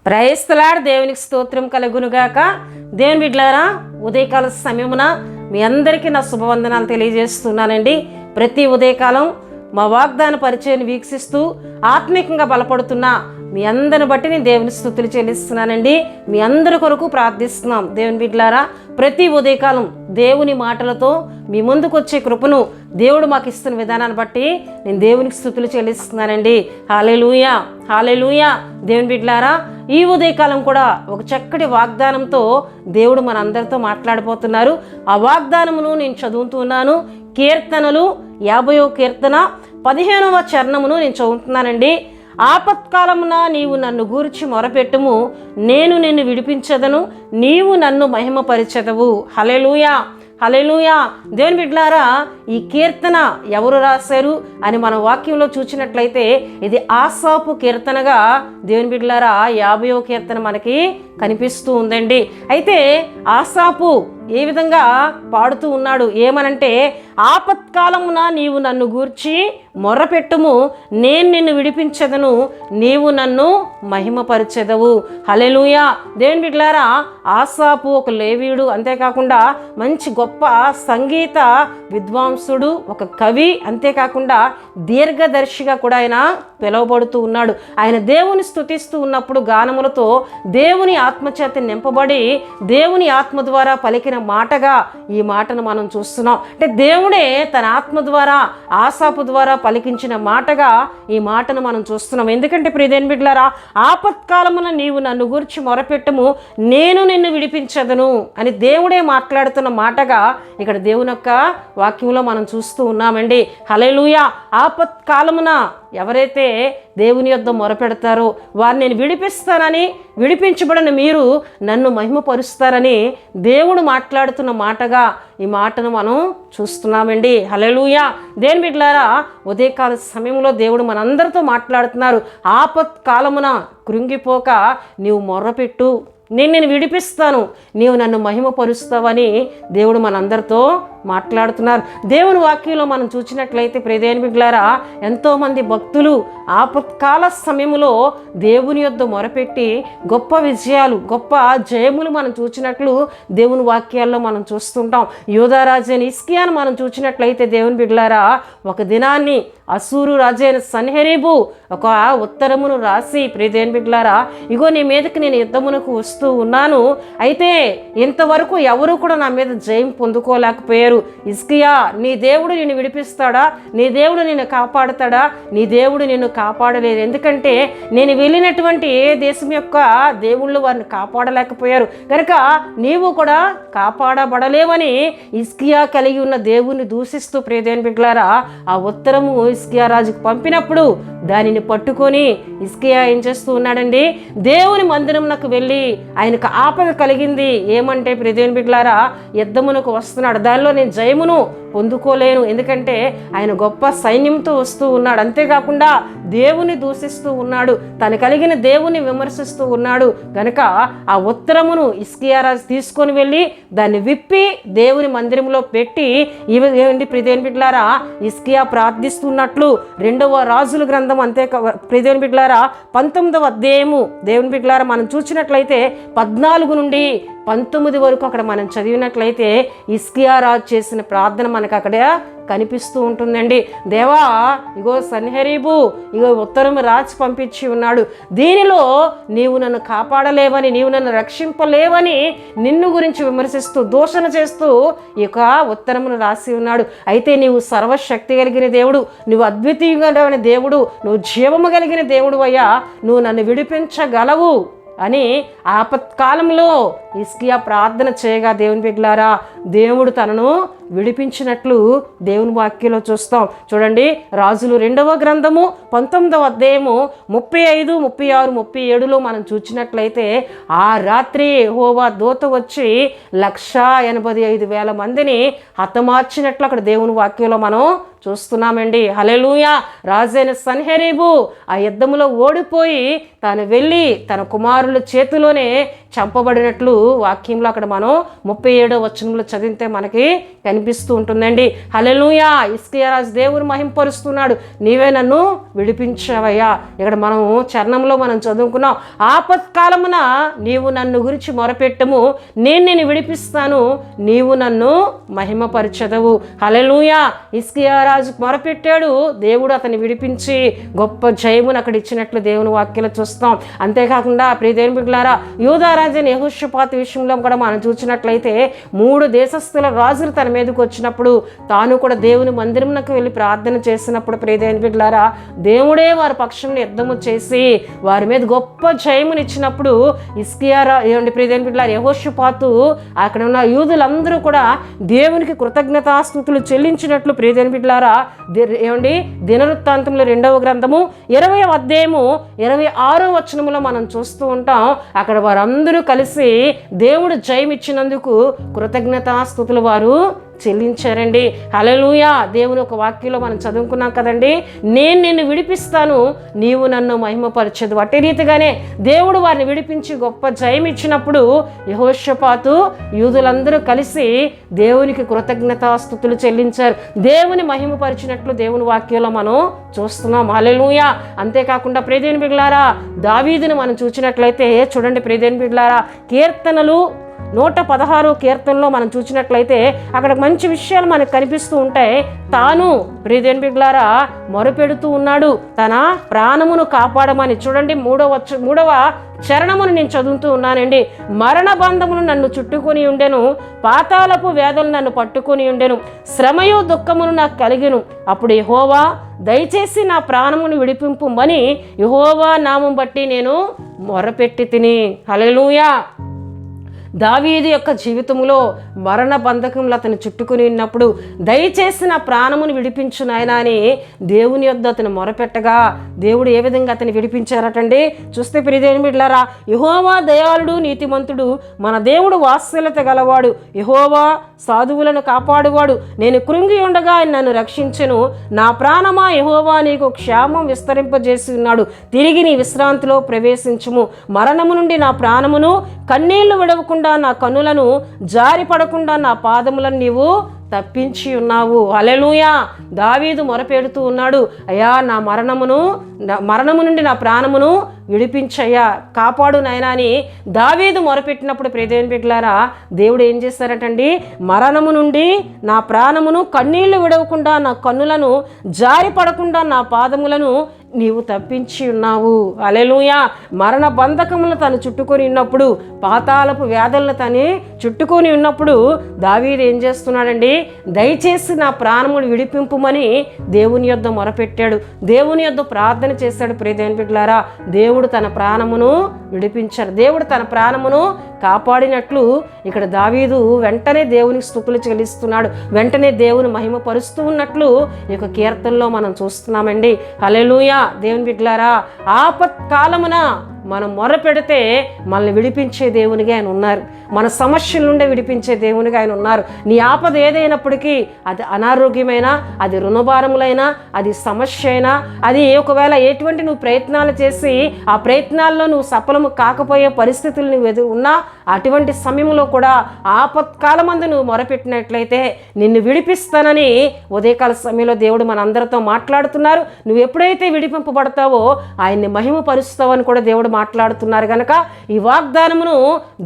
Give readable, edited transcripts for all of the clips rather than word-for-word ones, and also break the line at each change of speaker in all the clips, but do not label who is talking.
Praise the lord. దేవునికి స్తోత్రం కలుగునుగాక. దేవుని బిడ్డలారా, ఉదయకాల సమయమున మీ అందరికీ నా శుభవందనాలు తెలియజేస్తున్నానండి. ప్రతి ఉదయకాలం మా వాగ్దాన పరిచయాన్ని వీక్షిస్తూ ఆత్మీకంగా బలపడుతున్న మీ అందరిని బట్టి నేను దేవుని స్తుతులు చెల్లిస్తున్నానండి. మీ అందరి కొరకు ప్రార్థిస్తున్నాం. దేవుని బిడ్డలారా, ప్రతి ఉదయకాలం దేవుని మాటలతో మీ ముందుకు వచ్చే కృపను దేవుడు మాకు ఇస్తున్న విధానాన్ని బట్టి నేను దేవునికి స్తుతులు చెల్లిస్తున్నానండి. హల్లెలూయా, హల్లెలూయా. దేవుని బిడ్డలారా, ఈ ఉదయకాలం కూడా ఒక చక్కటి వాగ్దానంతో దేవుడు మన అందరితో మాట్లాడిపోతున్నారు. ఆ వాగ్దానమును నేను చదువుతున్నాను. కీర్తనలు 50వ కీర్తన 15వ చరణమును నేను చదువుతున్నానండి. ఆపత్కాలమున నీవు నన్ను గూర్చి మొరపెట్టుము, నేను నిన్ను విడిపించదను, నీవు నన్ను మహిమపరిచెదవు. హల్లెలూయా, హల్లెలూయా. దేవుని బిడ్డలారా, ఈ కీర్తన ఎవరు రాశారు అని మన వాక్యంలో చూసినట్లయితే ఇది ఆసాపు కీర్తనగా దేవుని బిడ్డలారా 50వ కీర్తన మనకి కనిపిస్తూ ఉందండి. అయితే ఆసాపు ఏ విధంగా పాడుతూ ఉన్నాడు ఏమనంటే, ఆపత్కాలమున నీవు నన్ను గూర్చి మొర్రపెట్టుము, నేను నిన్ను విడిపించదను, నీవు నన్ను మహిమపరిచెదవు. హల్లెలూయా. దేవుని బిడ్డలారా, ఆసాపు ఒక లేవీయుడు, అంతేకాకుండా మంచి గొప్ప సంగీత విద్వాంసుడు, ఒక కవి, అంతేకాకుండా దీర్ఘదర్శిగా కూడా ఆయన పిలువబడుతూ ఉన్నాడు. ఆయన దేవుని స్తుతిస్తూ ఉన్నప్పుడు గానములతో దేవుని ఆత్మచేత నింపబడి దేవుని ఆత్మ ద్వారా పలికిన మాటగా ఈ మాటను మనం చూస్తున్నాం. అంటే దేవుడే తన ఆత్మ ద్వారా ఆసాపు ద్వారా పలికించిన మాటగా ఈ మాటను మనం చూస్తున్నాం. ఎందుకంటే ప్రియదేని బిడ్డలారా, ఆపత్కాలమున నీవు నన్ను గురించి మొరపెట్టుము, నేను నిన్ను విడిపించదను అని దేవుడే మాట్లాడుతున్న మాటగా ఇక్కడ దేవుని యొక్క వాక్యంలో మనం చూస్తూ ఉన్నామండి. హల్లెలూయా. ఆపత్కాలమున ఎవరైతే దేవుని యొద్ద మొరపెడతారో వారిని నేను విడిపిస్తానని, విడిపించబడిన మీరు నన్ను మహిమపరుస్తారని దేవుడు మాట్లాడుతున్న మాటగా ఈ మాటను మనం చూస్తున్నామండి. హల్లెలూయా. దేవుని బిడ్డలారా, ఉదయకాల సమయంలో దేవుడు మనందరితో మాట్లాడుతున్నారు. ఆపత్కాలమున కృంగిపోక నీవు మొర్రపెట్టు, నేను విడిపిస్తాను, నీవు నన్ను మహిమపరుస్తావని దేవుడు మనందరితో మాట్లాడుతున్నారు. దేవుని వాక్యంలో మనం చూసినట్లయితే ప్రియదేని బిడ్డలారా, ఎంతోమంది భక్తులు ఆపత్కాల సమయంలో దేవుని యొద్ద మొరపెట్టి గొప్ప విజయాలు, గొప్ప జయములు మనం చూసినట్లు దేవుని వాక్యాల్లో మనం చూస్తుంటాం. యూదారాజైన హిజ్కియాను మనం చూసినట్లయితే దేవుని బిడ్డలారా, ఒక దినాన్ని అసూరు రాజైన సన్హెరీబు ఒక ఉత్తరమును రాసి, ప్రియదేని బిడ్డలారా, ఇగో నీ మీదకి నేను యుద్ధమునకు వస్తూ ఉన్నాను, అయితే ఇంతవరకు ఎవరు కూడా నా మీద జయం పొందుకోలేకపోయారు. హిజ్కియా, నీ దేవుడు నిన్ను విడిపిస్తాడా? నీ దేవుడు నిన్ను కాపాడుతాడా? నీ దేవుడు నిన్ను కాపాడలేదు. ఎందుకంటే నేను వెళ్ళినటువంటి ఏ దేశం యొక్క దేవుళ్ళు వారిని కాపాడలేకపోయారు కనుక నీవు కూడా కాపాడబడలేవని హిజ్కియా కలిగి ఉన్న దేవుని దూషిస్తూ ప్రియదేని బిడ్డలారా ఆ ఉత్తరము హిజ్కియా రాజుకు పంపినప్పుడు దానిని పట్టుకొని హిజ్కియా ఏం చేస్తూ ఉన్నాడండి, దేవుని మందిరమునకు వెళ్ళి ఆయనకు ఆపద కలిగింది. ఏమంటే ప్రియదేని బిడ్డలారా, యుద్ధమునకు వస్తున్నాడు, దానిలో నేను జయమును పొందుకోలేను, ఎందుకంటే ఆయన గొప్ప సైన్యంతో వస్తూ ఉన్నాడు, అంతేకాకుండా దేవుని దూషిస్తూ ఉన్నాడు, తను కలిగిన దేవుని విమర్శిస్తూ ఉన్నాడు. కనుక ఆ ఉత్తరమును హిజ్కియా రాజు తీసుకొని వెళ్ళి దాన్ని విప్పి దేవుని మందిరంలో పెట్టి ఇవి ప్రియదేని బిడ్డలారా హిజ్కియా ప్రార్థిస్తున్నట్లు 2వ రాజుల గ్రంథం ప్రియదేని బిడ్డలారా 19వ అధ్యాయము దేవుని బిడ్డలారా మనం చూసినట్లయితే 14 నుండి 19 వరకు అక్కడ మనం చదివినట్లయితే హిజ్కియా రాజు చేసిన ప్రార్థన మనకు అక్కడ కనిపిస్తూ ఉంటుందండి. దేవా, ఇగో సన్హెరీబు ఇగో ఉత్తరం రాజు పంపించి ఉన్నాడు, దీనిలో నీవు నన్ను కాపాడలేవని, నీవు నన్ను రక్షింపలేవని నిన్ను గురించి విమర్శిస్తూ దూషణ చేస్తూ ఈ యొక్క ఉత్తరమును రాసి ఉన్నాడు. అయితే నీవు సర్వశక్తి కలిగిన దేవుడు, నువ్వు అద్వితీయమైన దేవుడు, నువ్వు జీవము కలిగిన దేవుడు అయ్యా, నువ్వు నన్ను విడిపించగలవు అని ఆపత్కాలంలో హిజ్కియా ప్రార్థన చేయగా దేవుని బిడ్డలారా దేవుడు తనను విడిపించినట్లు దేవుని వాక్యంలో చూస్తాం. చూడండి, రాజులు 2వ గ్రంథము 19వ అధ్యాయము 35, 36, 37లో మనం చూసినట్లయితే ఆ రాత్రి యెహోవా దూత వచ్చి 185,000 మందిని హతమార్చినట్లు అక్కడ దేవుని వాక్యంలో మనం చూస్తున్నామండి. హల్లెలూయా. రాజైన సన్హెరీబు ఆ యుద్ధములో ఓడిపోయి తాను వెళ్ళి తన కుమారుల చేతిలోనే చంపబడినట్లు వాక్యంలో అక్కడ మనం 37వ వచనంలో చదివితే మనకి కనిపిస్తూ ఉంటుందండి. హల్లెలూయా. హిజ్కియా రాజు దేవుని మహింపరుస్తున్నాడు, నీవే నన్ను విడిపించావయ్యా. ఇక్కడ మనం చరణంలో మనం చదువుకున్నాం, ఆపత్కాలమున నీవు నన్ను గురించి మొరపెట్టము, నేను నిన్ను విడిపిస్తాను, నీవు నన్ను మహిమపరచదవు. హల్లెలూయా. హిజ్కియా రాజు మొరపెట్టాడు, దేవుడు అతన్ని విడిపించి గొప్ప జయమును అక్కడ ఇచ్చినట్లు దేవుని వాక్యాలు చూస్తాం. అంతేకాకుండా ప్రియ దేవుని బిడ్డలారా, యూదా రాజు యెహోషాపాతు విషయంలో కూడా మనం చూసినట్లయితే 3 దేశస్థుల రాజులు తన మీదకి వచ్చినప్పుడు తాను కూడా దేవుని మందిరంలోకి వెళ్ళి ప్రార్థన చేసినప్పుడు ప్రియ దేవుని బిడ్డలారా, దేవుడే వారి పక్షంలో యుద్ధము చేసి వారి మీద గొప్ప జయమునిచ్చినప్పుడు ప్రియ దేవుని బిడ్డలారా, యెహోషాపాతు అక్కడ ఉన్న యూదులందరూ కూడా దేవునికి కృతజ్ఞతాస్తుతులు చెల్లించినట్లు ప్రియ దేవుని బిడ్డలారా, దినవృత్తాంతంలో 2వ గ్రంథము 20వ అధ్యాయము 26వ వచనములో మనం చూస్తూ ఉంటాం. అక్కడ వారందరూ కలిసి దేవుడు జయం ఇచ్చినందుకు కృతజ్ఞతాస్తుతులు వారు చెల్లించారండి. హల్లెలూయా. దేవుని ఒక వాక్యంలో మనం చదువుకున్నాం కదండి, నేను నిన్ను విడిపిస్తాను, నీవు నన్ను మహిమపరచదు. అట్టి రీతిగానే దేవుడు వారిని విడిపించి గొప్ప జయం ఇచ్చినప్పుడు యెహోషాపాతు యూదులందరూ కలిసి దేవునికి కృతజ్ఞతాస్తుతులు చెల్లించారు, దేవుని మహిమపరిచినట్లు దేవుని వాక్యంలో మనం చూస్తున్నాం. హల్లెలూయా. అంతేకాకుండా ప్రియ దేవుని బిడ్డలారా, దావీదును మనం చూసినట్లయితే చూడండి ప్రియ దేవుని బిడ్డలారా, కీర్తనలు 116 కీర్తనలో మనం చూసినట్లయితే అక్కడ మంచి విషయాలు మనకు కనిపిస్తూ ఉంటాయి. తాను ప్రియ దేవుని బిడ్డలారా మొరపెడుతూ ఉన్నాడు, తన ప్రాణమును కాపాడమని. చూడండి 3వ చరణమును నేను చదువుతూ ఉన్నానండి. మరణ బంధమును నన్ను చుట్టుకొని ఉండెను, పాతాళపు వేదలు నన్ను పట్టుకొని ఉండెను, శ్రమయు దుఃఖమును నాకు కలిగెను. అప్పుడు యెహోవా దయచేసి నా ప్రాణమును విడిపింపుమని యెహోవా నామం బట్టి నేను మొరపెట్టి తిని. హల్లెలూయా. దావీదు యొక్క జీవితంలో మరణ బంధకంలో అతను చుట్టుకుని ఉన్నప్పుడు దయచేసి నా ప్రాణమును విడిపించు నాయనా అని దేవుని యొద్ద అతను మొరపెట్టగా దేవుడు ఏ విధంగా అతను విడిపించారటండి. చూస్తే ప్రియ దేవుని బిడ్డలారా, యెహోవా దయాళుడు నీతిమంతుడు, మన దేవుడు వాత్సల్యత గలవాడు, యెహోవా సాధువులను కాపాడువాడు, నేను కృంగి ఉండగా ఆయన నన్ను రక్షించెను, నా ప్రాణమా యెహోవా నీకు క్షేమం విస్తరింపజేసి ఉన్నాడు, తిరిగి నీ విశ్రాంతిలో ప్రవేశించుము. మరణము నుండి నా ప్రాణమును, కన్నీళ్లు విడవకుండా నా కన్నులను, జారి పడకుండా నా పాదములను నీవు తప్పించి ఉన్నావు. హల్లెలూయా. దావీదు మొరపెడుతూ ఉన్నాడు, అయ్యా నా మరణము నుండి నా ప్రాణమును విడిపించయ్యా, కాపాడు నాయనా అని దావీదు మొరపెట్టినప్పుడు ప్రియ దేవుని బిడ్డలారా, దేవుడు ఏం చేశారటండి, మరణము నుండి నా ప్రాణమును, కన్నీళ్లు విడవకుండా నా కన్నులను, జారి పడకుండా నా పాదములను నీవు తప్పించి ఉన్నావు. హల్లెలూయా. మరణ బంధకములను తను చుట్టుకొని ఉన్నప్పుడు, పాతాళపు వ్యాధులను తను చుట్టుకొని ఉన్నప్పుడు దావీదు ఏం చేస్తున్నాడండి, దయచేసి నా ప్రాణమును విడిపింపుమని దేవుని యొద్ద మొరపెట్టాడు, దేవుని యొద్ద ప్రార్థన చేశాడు. ప్రియ దేవుని బిడ్డలారా, దేవుడు తన ప్రాణమును విడిపించాడు, దేవుడు తన ప్రాణమును కాపాడినట్లు ఇక్కడ దావీదు వెంటనే దేవునికి స్తుతులు చెల్లిస్తున్నాడు, వెంటనే దేవుని మహిమ పరుస్తూ ఉన్నట్లు ఈ యొక్క కీర్తనలో మనం చూస్తున్నామండి. హల్లెలూయా. దేవుని బిడ్డలారా, ఆపత్కాలమున మనం మొర పెడితే మనల్ని విడిపించే దేవునిగా ఆయన ఉన్నారు, మన సమస్యల నుండి విడిపించే దేవునిగా ఆయన ఉన్నారు. నీ ఆపద ఏదైనప్పటికీ, అది అనారోగ్యమైనా, అది రుణభారములైనా, అది సమస్య అయినా, అది ఒకవేళ ఎటువంటి నువ్వు ప్రయత్నాలు చేసి ఆ ప్రయత్నాల్లో నువ్వు సఫలము కాకపోయే పరిస్థితులు నువ్వు ఉన్నా, అటువంటి సమయంలో కూడా ఆపత్కాలమందు నువ్వు మొరపెట్టినట్లయితే నిన్ను విడిపిస్తానని ఉదయకాల సమయంలో దేవుడు మనందరితో మాట్లాడుతున్నారు. నువ్వు ఎప్పుడైతే విడిపింపబడతావో ఆయన్ని మహిమపరుస్తావని కూడా దేవుడు మాట్లాడుతున్నారు కనుక ఈ వాగ్దానమును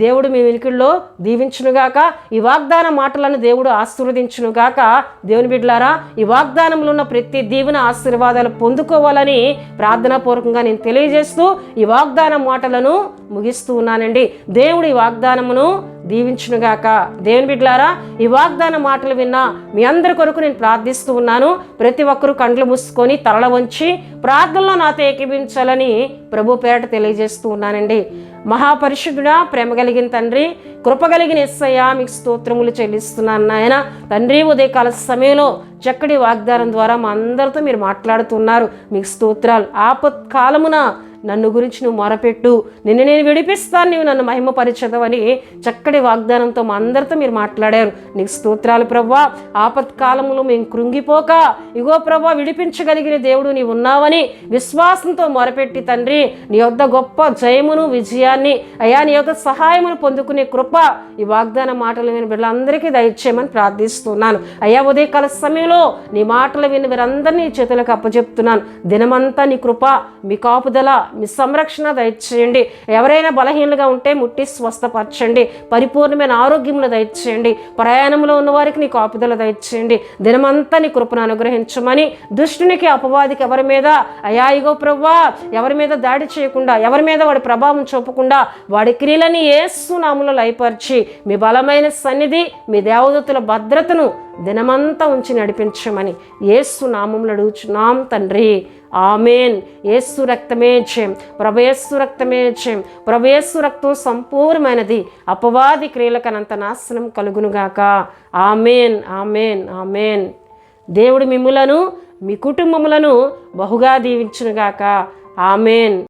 దేవుడు మీ వినికిడిలో దీవించునుగాక, ఈ వాగ్దాన మాటలను దేవుడు ఆశీర్వదించునుగాక. దేవుని బిడ్డలారా, ఈ వాగ్దానంలో ఉన్న ప్రతి దీవెన ఆశీర్వాదాలు పొందుకోవాలని ప్రార్థనాపూర్వకంగా నేను తెలియజేస్తూ ఈ వాగ్దాన మాటలను ముగిస్తూ ఉన్నానండి. దేవుడు ఈ వాగ్దానమును దీవించునుగాక. దేవుని బిడ్డలారా, ఈ వాగ్దాన మాటలు విన్నా మీ అందరి కొరకు నేను ప్రార్థిస్తూ ఉన్నాను. ప్రతి ఒక్కరూ కండ్లు మూసుకొని తలల వంచి ప్రార్థనలో నాతో ఏకీభించాలని ప్రభు పేరట తెలియజేస్తూ ఉన్నానండి. మహాపరిశుద్ధుడా, ప్రేమ కలిగిన తండ్రి, కృప కలిగిన యేసయ్యా, మీకు స్తోత్రములు చెల్లిస్తున్నాను నాయన. తండ్రి, ఉదయకాల సమయంలో చక్కటి వాగ్దానం ద్వారా మా అందరితో మీరు మాట్లాడుతున్నారు. మీకు స్తోత్రాలు. ఆపత్కాలమున నన్ను గురించి నువ్వు మొరపెట్టు, నిన్ను నేను విడిపిస్తాను, నీవు నన్ను మహిమపరిచదవని చక్కటి వాగ్దానంతో మా అందరితో మీరు మాట్లాడారు. నీకు స్తోత్రాలు ప్రభువా. ఆపత్కాలంలో మేము కృంగిపోక, ఇగో ప్రభువా విడిపించగలిగిన దేవుడు నీవు ఉన్నావని విశ్వాసంతో మొరపెట్టి తండ్రి, నీ యొద్ద గొప్ప జయమును విజయాన్ని అయ్యా నీ యొక్క సహాయమును పొందుకునే కృప ఈ వాగ్దాన మాటలు విని బిడ్డలందరికీ దయచేయమని ప్రార్థిస్తున్నాను. అయ్యా ఉదయకాల సమయంలో నీ మాటలు విని వీరందరినీ చేతులకు అప్పచెప్తున్నాను. దినమంతా నీ కృప, మీ కాపుదల, మీ సంరక్షణ దయచేయండి. ఎవరైనా బలహీనలుగా ఉంటే ముట్టి స్వస్థపరచండి. పరిపూర్ణమైన ఆరోగ్యములు దయచేయండి. ప్రయాణంలో ఉన్న వారికి నీ కాపుదల దయచేయండి. దినమంతా నీ కృపను అనుగ్రహించమని, దుష్టునికి అపవాదికి ఎవరి మీద అయ్యా ఇగో ప్రభువా ఎవరి మీద దాడి చేయకుండా, ఎవరి మీద వాడి ప్రభావం చూపకుండా వాడి క్రియలని యేసు నామములో లయపరిచి మీ బలమైన సన్నిధి, మీ దేవదూతల భద్రతను దినమంతా ఉంచి నడిపించమని యేసు నామములో అడుగుచున్నాం తండ్రి. ఆమెన్. యేసు రక్తమే జయం, ప్రభు యేసు రక్తమే జయం. ప్రభు యేసు రక్తం సంపూర్ణమైనది. అపవాది క్రియలకనంత నాశనం కలుగునుగాక. Amen, amen, amen. దేవుడు మిమ్ములను మీ కుటుంబములను బహుగా దీవించునుగాక. ఆమెన్.